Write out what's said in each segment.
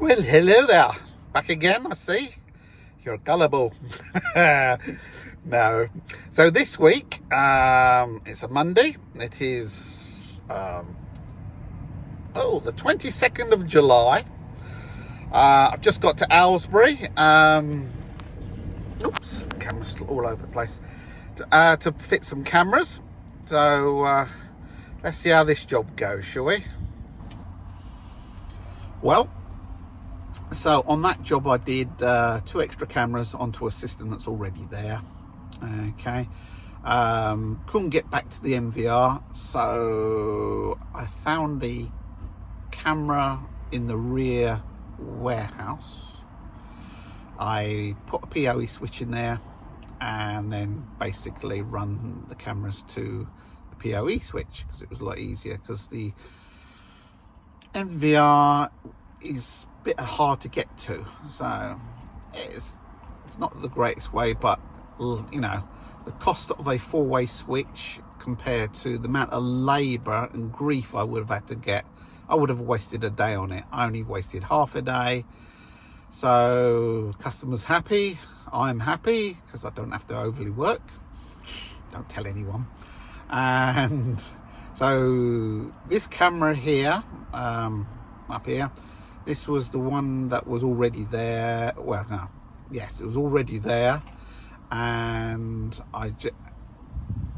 Well, hello there. Back again, I see. You're gullible. No. So this week, it's a Monday. It is, the 22nd of July. I've just got to Aylesbury. Oops, camera's all over the place. To fit some cameras. So, let's see how this job goes, shall we? Well, so on that job I did 2 extra cameras onto a system that's already there. Okay, couldn't get back to the MVR, so I found a camera in the rear warehouse. I put a PoE switch in there and then basically run the cameras to the PoE switch because it was a lot easier, because the MVR is a bit hard to get to, so it's not the greatest way, but you know, the cost of a 4-way switch compared to the amount of labor and grief I would have had to get, I would have wasted a day on it. I only wasted half a day. So customers happy, I'm happy because I don't have to overly work. Don't tell anyone. And so this camera here, up here, this was the one that was already there. Well, no, yes, it was already there. And I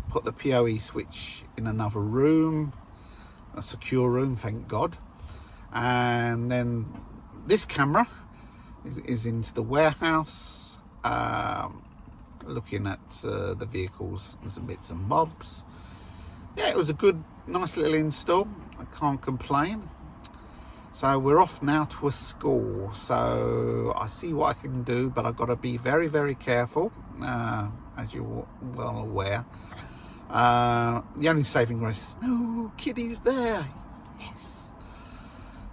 put the PoE switch in another room, a secure room, thank God. And then this camera is into the warehouse, looking at the vehicles and some bits and bobs. Yeah, it was a good, nice little install. I can't complain. So we're off now to a school. So I see what I can do, but I've got to be very, very careful, as you're well aware. The only saving grace is no kiddies there. Yes.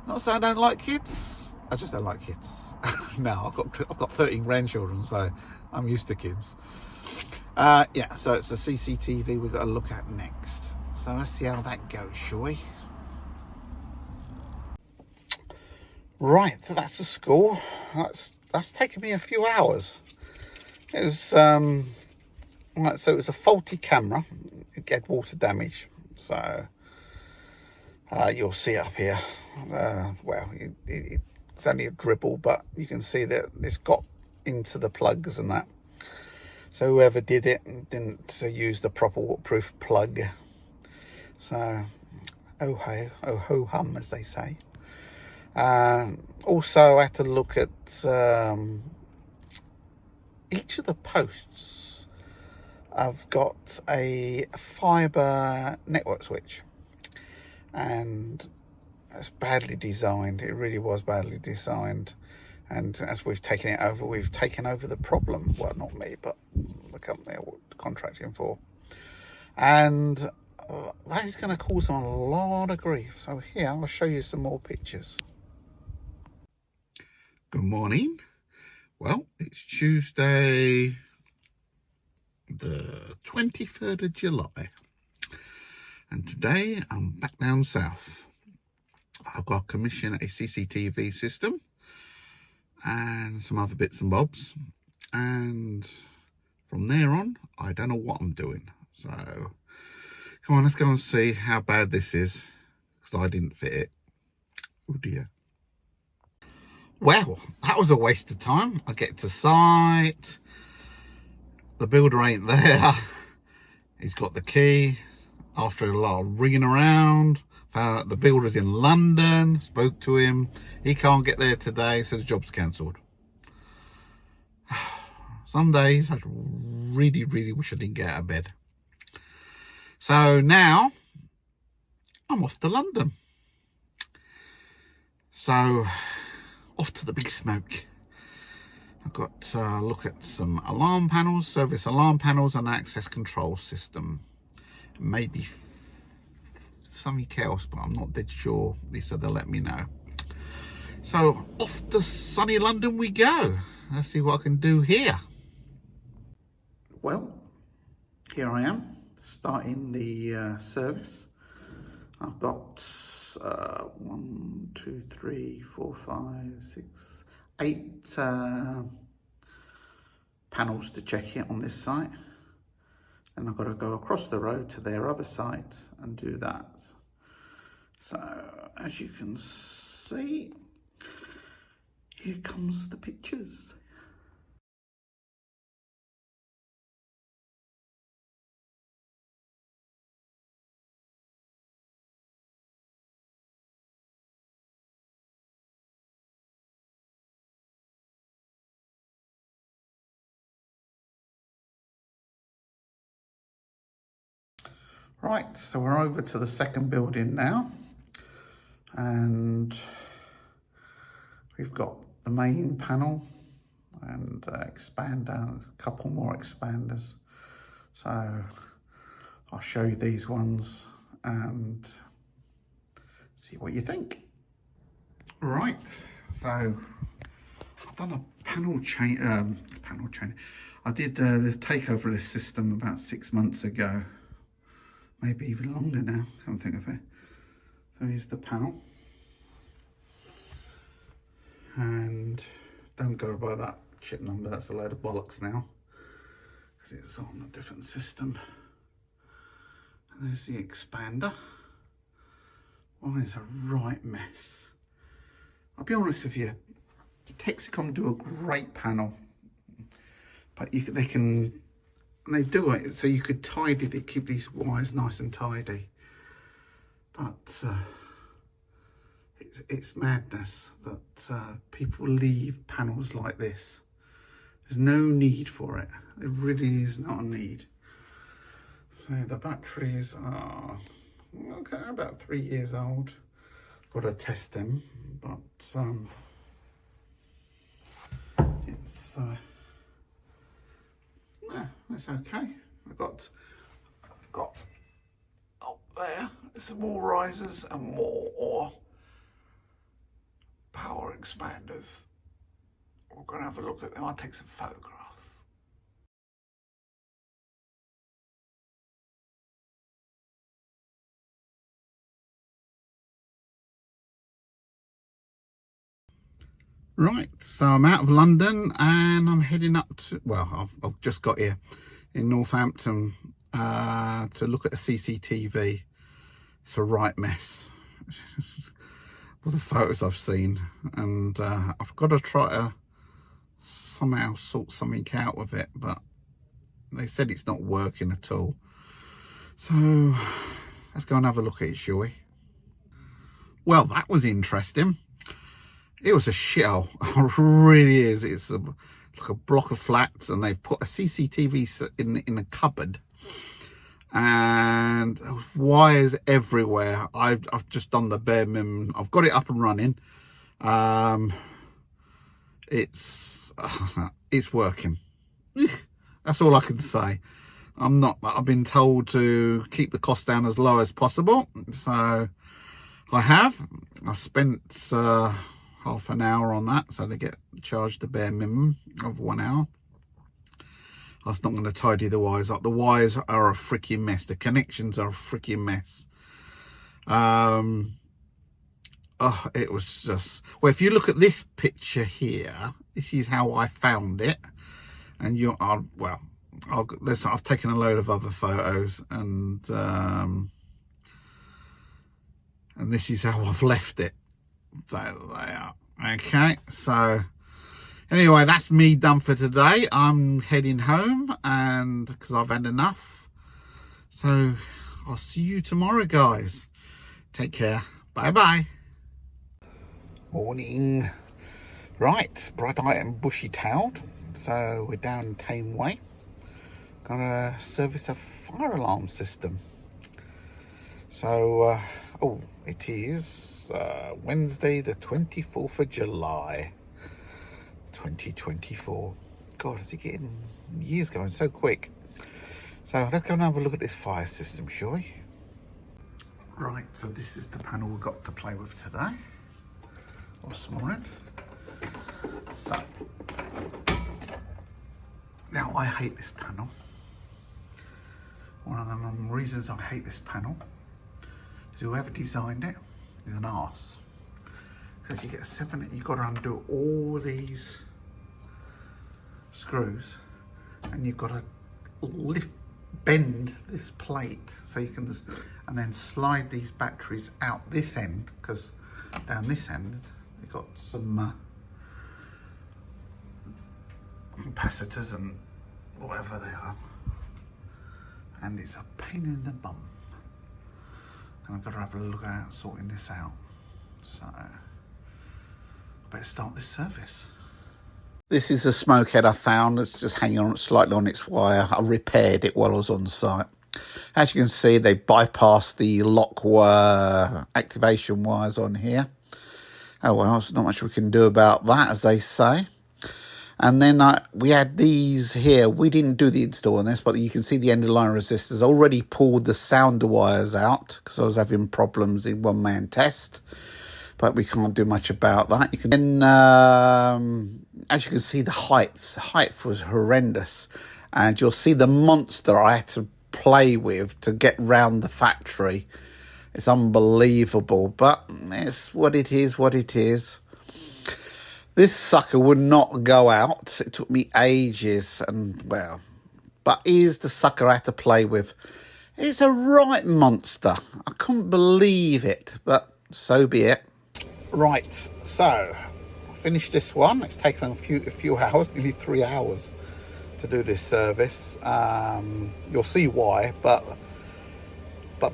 Not saying I don't like kids. I just don't like kids. No, I've got 13 grandchildren, so I'm used to kids. Yeah, so it's the CCTV we've got to look at next. So let's see how that goes, shall we? Right, so that's the school. That's taken me a few hours. It was right, so it was a faulty camera. It had water damage. So you'll see up here. Well, it's only a dribble, but you can see that it's got into the plugs and that. So whoever did it didn't use the proper waterproof plug. So oh ho hum, as they say. Also, I had to look at each of the posts. I've got a fibre network switch, and it's badly designed. It really was badly designed. And as we've taken it over, we've taken over the problem. Well, not me, but the company I'm contracting for. And that is going to cause them a lot of grief. So here, I'll show you some more pictures. Good morning. Well, it's Tuesday, the 23rd of July. And today I'm back down south. I've got to commission a CCTV system and some other bits and bobs. And from there on, I don't know what I'm doing. So come on, let's go and see how bad this is, because I didn't fit it. Oh dear. Well, that was a waste of time. I get to site, the builder ain't there. He's got the key. After a lot of ringing around, found out the builder's in London, spoke to him. He can't get there today, so the job's cancelled. Some days I really, really wish I didn't get out of bed. So now I'm off to London. So off to the big smoke. I've got to look at some alarm panels, service alarm panels, and access control system. Maybe something else, but I'm not dead sure. They said they'll let me know. So off to sunny London we go. Let's see what I can do here. Well, here I am, starting the service. I've got 1, 2, 3, 4, 5, 6, 8 panels to check it on this site. And I've got to go across the road to their other site and do that. So as you can see, here comes the pictures. Right, so we're over to the second building now, and we've got the main panel and expander, a couple more expanders. So I'll show you these ones and see what you think. Right, so I've done a panel change. I did the takeover of this system about 6 months ago. Maybe even longer now, can't think of it. So here's the panel. And don't go by that chip number, that's a load of bollocks now, because it's on a different system. And there's the expander. One is a right mess. I'll be honest with you, Texicom do a great panel, but they do it so you could tidy it, keep these wires nice and tidy. But it's madness that people leave panels like this. There's no need for it. There really is not a need. So the batteries are okay, about 3 years old. Got to test them, but it's okay. I've got up there some more risers and more power expanders. We're going to have a look at them. I'll take some photographs. Right, so I'm out of London and I'm heading up to, well, I've just got here in Northampton to look at a CCTV. It's a right mess. All the photos I've seen, and I've got to try to somehow sort something out with it, but they said it's not working at all. So let's go and have a look at it, shall we? Well, that was interesting. It was a shithole. It really is. It's like a block of flats, and they've put a CCTV in a cupboard, and wires everywhere. I've just done the bare minimum. I've got it up and running. It's working. That's all I can say. I've been told to keep the cost down as low as possible, so I have. I spent half an hour on that, so they get charged the bare minimum of 1 hour. I was not going to tidy the wires up. The wires are a freaking mess. The connections are a freaking mess. It was just, well, if you look at this picture here, this is how I found it, and I've taken a load of other photos, and this is how I've left it. There they are. Okay, so anyway, that's me done for today. I'm heading home, and because I've had enough. So I'll see you tomorrow, guys. Take care. Bye bye. Morning. Right, bright-eyed and bushy-tailed. So we're down Tame Way. Gonna service a fire alarm system. So it is Wednesday the 24th of July 2024. God, is it getting, years going so quick. So let's go and have a look at this fire system, shall we? Right, so this is the panel we've got to play with today, or this morning. So now I hate this panel. One of the reasons I hate this panel is whoever designed it is an arse. Because you get a 7, you've got to undo all these screws, and you've got to bend this plate so you can and then slide these batteries out this end, because down this end they've got some capacitors and whatever they are, and it's a pain in the bum, and I've got to have a look at sorting this out. So I better start this service. This is a smoke head I found. It's just hanging on slightly on its wire. I repaired it while I was on site. As you can see, they bypassed the lock wire activation wires on here. Oh well, there's not much we can do about that, as they say. And then we had these here. We didn't do the install on this, but you can see the end of line resistors. I already pulled the sounder wires out because I was having problems in one-man test. But we can't do much about that. You can then, as you can see, the height was horrendous, and you'll see the monster I had to play with to get round the factory. It's unbelievable, but it's what it is. What it is. This sucker would not go out. It took me ages, and well, but here's the sucker I had to play with. It's a right monster. I couldn't believe it, but so be it. Right, so I finished this one. It's taken a few hours, nearly 3 hours to do this service. You'll see why, but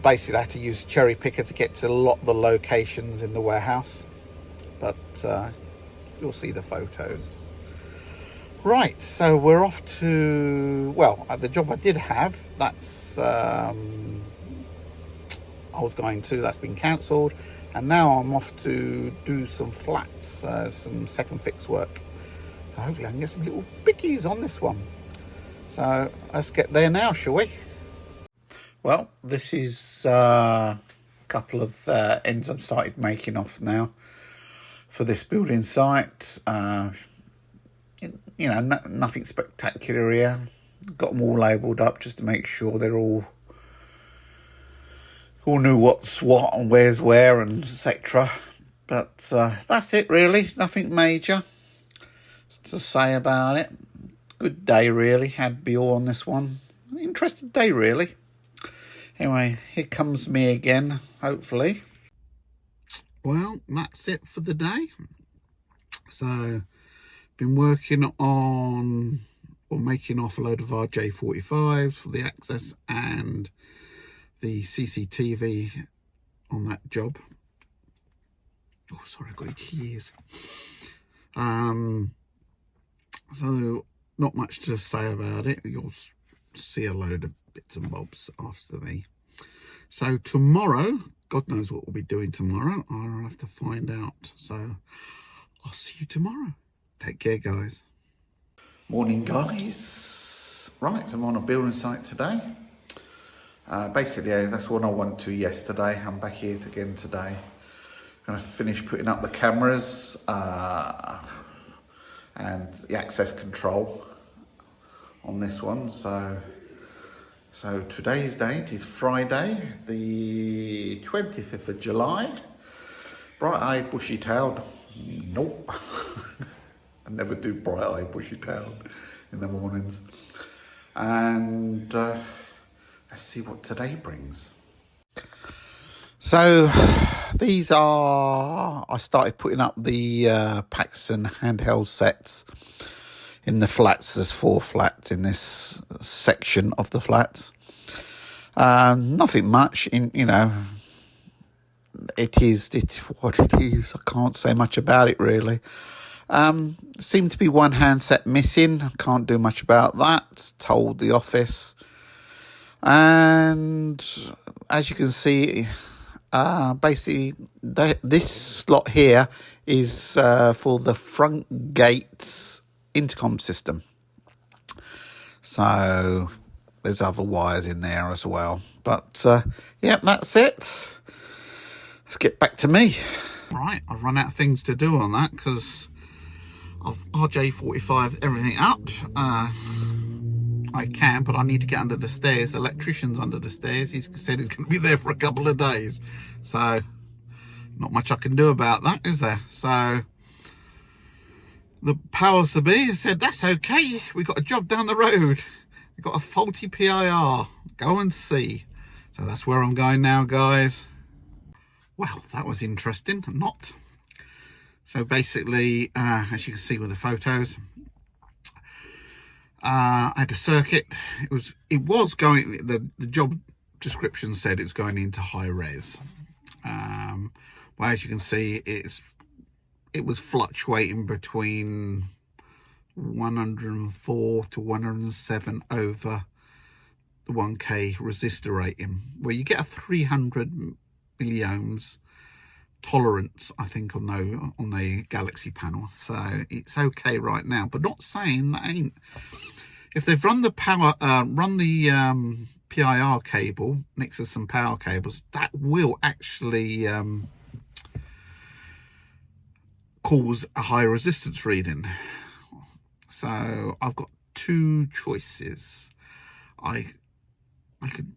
basically I had to use a cherry picker to get to a lot of the locations in the warehouse. But you'll see the photos. Right, so we're off to, well, the job I did have, that's I was going to, that's been cancelled. And now I'm off to do some flats, some second fix work. So hopefully I can get some little bickies on this one. So let's get there now, shall we? Well, this is a couple of ends I've started making off now for this building site. You know, nothing spectacular here. Got them all labelled up just to make sure they're all knew what's what and where's where and etc. But that's it really, nothing major to say about it. Good day really, had to be all on this one. Interesting day really. Anyway, here comes me again, hopefully. Well, that's it for the day. So, been working on or making off a load of RJ45s for the access and the CCTV on that job. Oh, sorry, I've got itchy ears. So not much to say about it. You'll see a load of bits and bobs after me. So tomorrow, God knows what we'll be doing tomorrow. I'll have to find out. So I'll see you tomorrow. Take care, guys. Morning, guys. Right, so I'm on a building site today. Basically, that's what I went to yesterday. I'm back here again today. Going to finish putting up the cameras and the access control on this one. So today's date is Friday, the 25th of July. Bright-eyed, bushy-tailed. Nope. I never do bright-eyed, bushy-tailed in the mornings. And let's see what today brings. So these are, I started putting up the Paxton handheld sets in the flats. There's 4 flats in this section of the flats. Nothing much, you know, it's what it is. I can't say much about it really. Seemed to be one handset missing. Can't do much about that. Told the office. And as you can see, basically this slot here is for the front gates intercom system. So there's other wires in there as well. But yeah, that's it. Let's get back to me. Right, I've run out of things to do on that because I've RJ45 everything up. I can, but I need to get under the stairs. The electrician's under the stairs. He said he's going to be there for a couple of days. So not much I can do about that, is there? So the powers to be said, that's okay, we got a job down the road, we got a faulty PIR, go and see. So that's where I'm going now, guys. Well, that was interesting. Not. So basically, as you can see with the photos, I had a circuit. It was going, the job description said it was going into high res. Well, as you can see, it was fluctuating between 104 to 107 over the 1K resistor rating, where you get a 300 milliohms tolerance, I think, on the Galaxy panel. So it's okay right now, but not saying that ain't. If they've run the power, PIR cable next to some power cables, that will actually cause a high resistance reading. So I've got two choices. I could,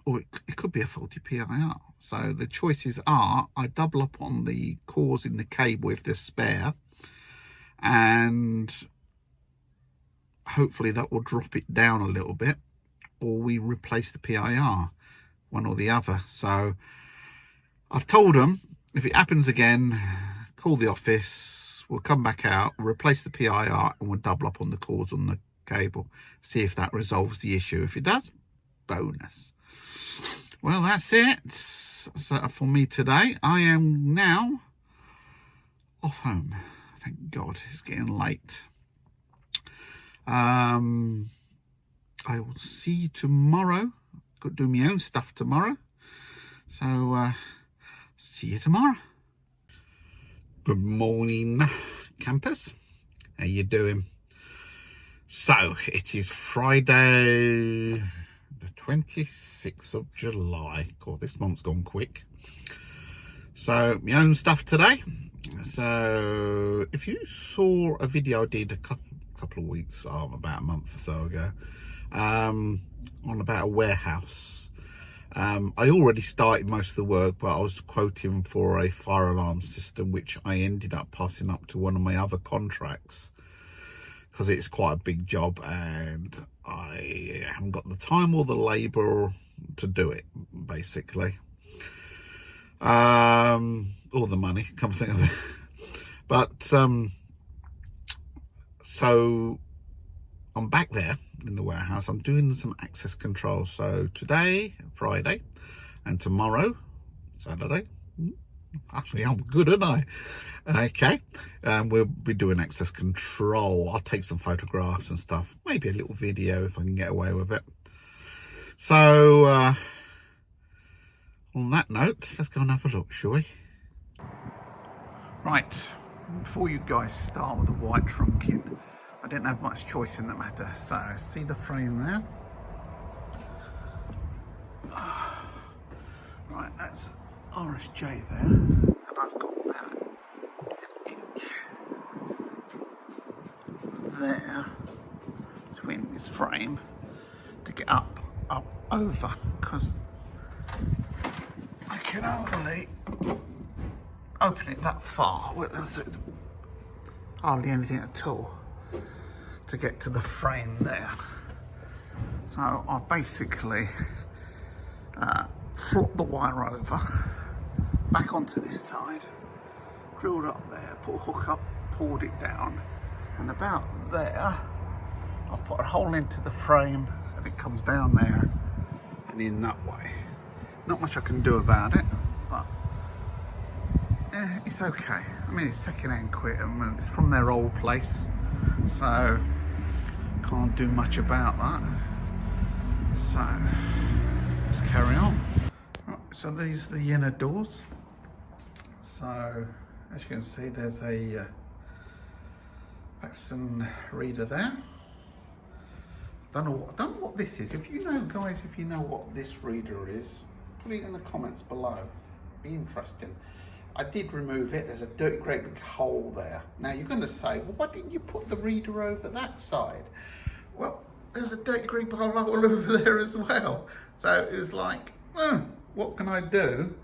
or it could be a faulty PIR. So the choices are, I double up on the cores in the cable if they're spare, and hopefully that will drop it down a little bit, or we replace the PIR, one or the other. So I've told them, if it happens again, call the office, we'll come back out, we'll replace the PIR, and we'll double up on the cores on the cable, see if that resolves the issue. If it does, bonus. Well, that's it. So for me today, I am now off home. Thank God, it's getting late. I will see you tomorrow. Got to do my own stuff tomorrow. So see you tomorrow. Good morning, campers. How you doing? So it is Friday, the 26th of July. God, this month's gone quick. So my own stuff today. So if you saw a video I did a couple of weeks, about a month or so ago, on about a warehouse. I already started most of the work, but I was quoting for a fire alarm system, which I ended up passing up to one of my other contracts because it's quite a big job and I haven't got the time or the labour to do it, basically. Or the money, come to think of it. But so I'm back there in the warehouse. I'm doing some access control. So today, Friday, and tomorrow, Saturday. Actually, I'm good, aren't I? Okay, we'll be doing access control. I'll take some photographs and stuff, maybe a little video if I can get away with it. So on that note, let's go and have a look, shall we? Right, before you guys start with the white trunking, I didn't have much choice in the matter. So see the frame there? Right, that's RSJ there, and I've got about an inch there between this frame to get up over, because I can only open it that far. There's hardly anything at all to get to the frame there. So I've basically flopped the wire over back onto this side, drilled up there, put a hook up, pulled it down, and about there I've put a hole into the frame and it comes down there and in that way. Not much I can do about it, but it's okay. I mean, it's second-hand kit and it's from their old place, so can't do much about that. So let's carry on. Right, so these are the inner doors. So as you can see, there's a Paxton reader there. Don't know what this is. If you know, guys, if you know what this reader is, put it in the comments below. Be interesting. I did remove it. There's a dirty great big hole there. Now you're going to say, well, why didn't you put the reader over that side? Well, there's a dirty great big hole over there as well. So it was like, what can I do?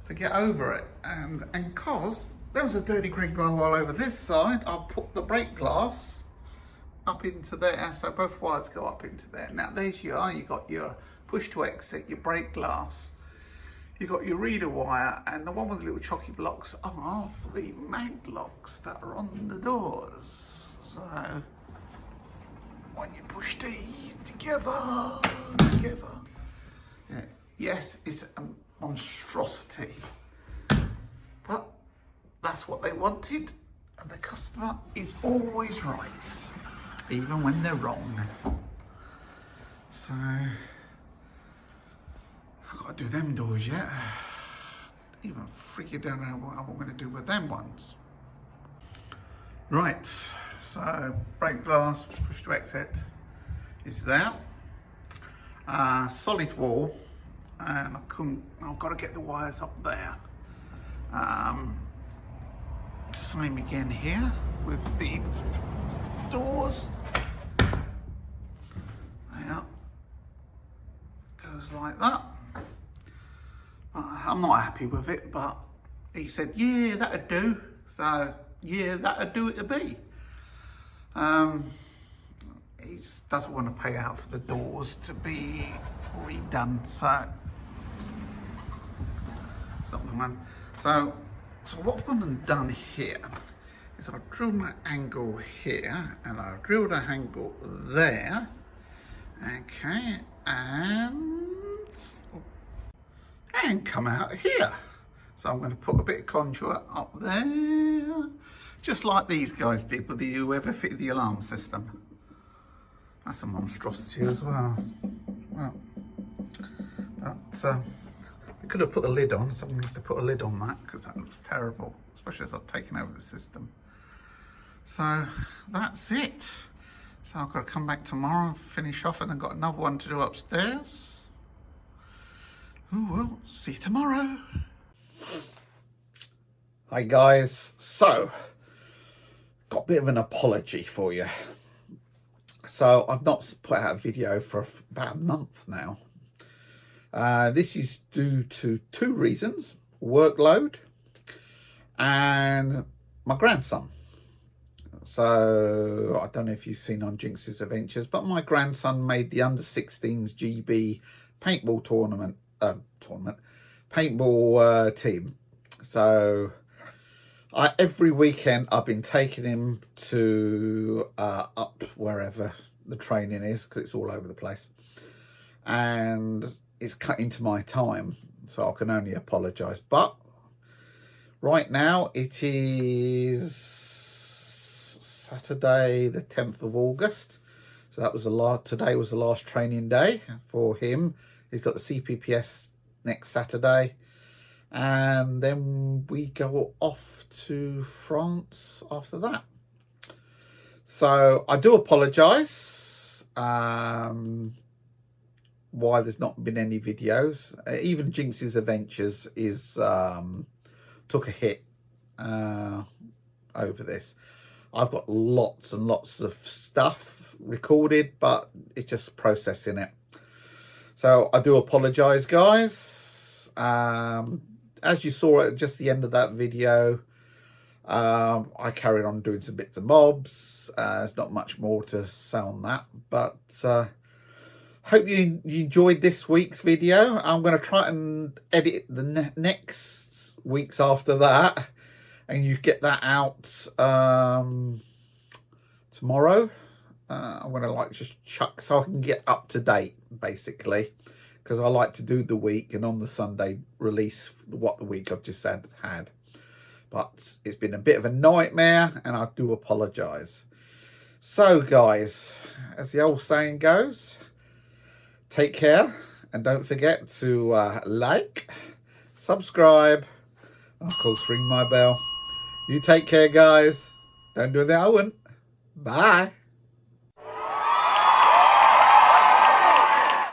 to get over it. And cause there was a dirty green glow all over this side, I'll put the brake glass up into there, so both wires go up into there. Now there's you got your push to exit, your brake glass, you got your reader wire, and the one with the little chocky blocks are the mag locks that are on the doors. So when you push these together, yeah, yes, it's a monstrosity, but that's what they wanted, and the customer is always right, even when they're wrong. So I've got to do them doors yet. Even freaking don't know what I'm going to do with them ones. Right, so brake glass, push to exit is there. Solid wall, and I've got to get the wires up there. Same again here with the doors. There, goes like that. I'm not happy with it, but he said, yeah, that'd do. So yeah, that'd do it to be. He doesn't want to pay out for the doors to be redone, so it's not the one. So what I've gone and done here is I've drilled my angle here, and I've drilled an angle there, okay, and come out here. So I'm going to put a bit of conduit up there, just like these guys did with the whoever fitted the alarm system. That's a monstrosity as well. Well, but they could have put the lid on, so I'm going to have to put a lid on that because that looks terrible, especially as I've taken over the system. So that's it. So I've got to come back tomorrow and finish off, and I've got another one to do upstairs. Oh well, see you tomorrow. Hi guys, so got a bit of an apology for you. So I've not put out a video for about a month now. This is due to two reasons: workload and my grandson. So I don't know if you've seen on Jinx's Adventures, but my grandson made the under 16s GB paintball paintball team. So every weekend I've been taking him to up wherever the training is, because it's all over the place, and it's cut into my time, so I can only apologise. But right now it is Saturday the 10th of August, so that was today was the last training day for him. He's got the CPPS next Saturday, and then we go off to France after that. So I do apologise why there's not been any videos. Even Jinx's Adventures is took a hit over this. I've got lots and lots of stuff recorded, but it's just processing it. So I do apologise, guys. As you saw at just the end of that video, I carried on doing some bits and bobs. There's not much more to say on that, but hope you enjoyed this week's video. I'm going to try and edit the next weeks after that, and you get that out tomorrow. I'm going to just chuck so I can get up to date, basically, because I like to do the week and on the Sunday release what the week I've just had. But it's been a bit of a nightmare, and I do apologise. So guys, as the old saying goes, take care, and don't forget to like, subscribe, and of course ring my bell. You take care, guys. Don't do that, I wouldn't. Bye.